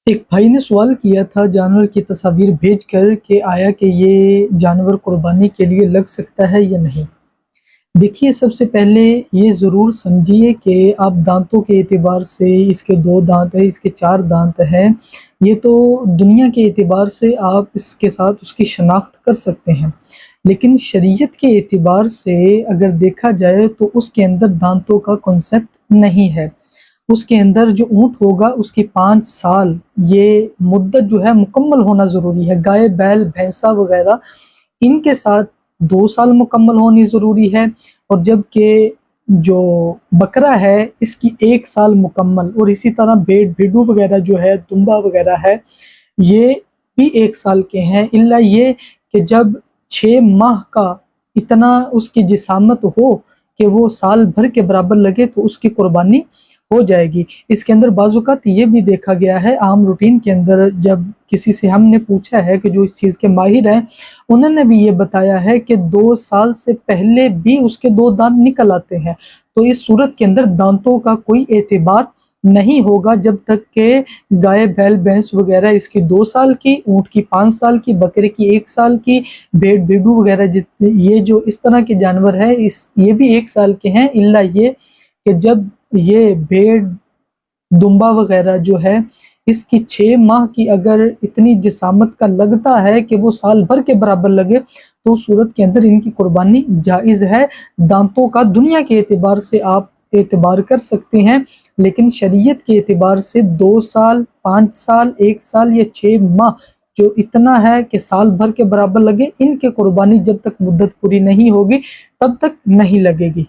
ایک بھائی نے سوال کیا تھا جانور کی تصاویر بھیج کر کہ آیا کہ یہ جانور قربانی کے لیے لگ سکتا ہے یا نہیں۔ دیکھیے، سب سے پہلے یہ ضرور سمجھیے کہ آپ دانتوں کے اعتبار سے اس کے 2 دانت ہیں، اس کے 4 دانت ہیں، یہ تو دنیا کے اعتبار سے آپ اس کے ساتھ اس کی شناخت کر سکتے ہیں، لیکن شریعت کے اعتبار سے اگر دیکھا جائے تو اس کے اندر دانتوں کا کنسیپٹ نہیں ہے۔ اس کے اندر جو اونٹ ہوگا اس کی 5 سال یہ مدت جو ہے مکمل ہونا ضروری ہے۔ گائے، بیل، بھینسا وغیرہ ان کے ساتھ 2 سال مکمل ہونی ضروری ہے، اور جبکہ جو بکرا ہے اس کی 1 سال مکمل، اور اسی طرح بھیڈو وغیرہ جو ہے، دمبا وغیرہ ہے، یہ بھی 1 سال کے ہیں، الا یہ کہ جب 6 ماہ کا اتنا اس کی جسامت ہو کہ وہ سال بھر کے برابر لگے تو اس کی قربانی ہو جائے گی۔ اس کے اندر بعض اوقات یہ بھی دیکھا گیا ہے، عام روٹین کے اندر جب کسی سے ہم نے پوچھا ہے کہ جو اس چیز کے ماہر ہیں، انہوں نے بھی یہ بتایا ہے کہ 2 سال سے پہلے بھی اس کے 2 دانت نکل آتے ہیں، تو اس صورت کے اندر دانتوں کا کوئی اعتبار نہیں ہوگا جب تک کہ گائے، بیل، بھینس وغیرہ اس کی 2 سال کی، اونٹ کی 5 سال کی، بکرے کی 1 سال کی، بھیڈو وغیرہ یہ جو اس طرح کے جانور ہیں یہ بھی 1 سال کے ہیں، الا یہ کہ جب یہ بھیڑ، دمبا وغیرہ جو ہے اس کی 6 ماہ کی اگر اتنی جسامت کا لگتا ہے کہ وہ سال بھر کے برابر لگے تو صورت کے اندر ان کی قربانی جائز ہے۔ دانتوں کا دنیا کے اعتبار سے آپ اعتبار کر سکتے ہیں، لیکن شریعت کے اعتبار سے 2 سال، 5 سال، 1 سال یا 6 ماہ جو اتنا ہے کہ سال بھر کے برابر لگے، ان کی قربانی جب تک مدت پوری نہیں ہوگی تب تک نہیں لگے گی۔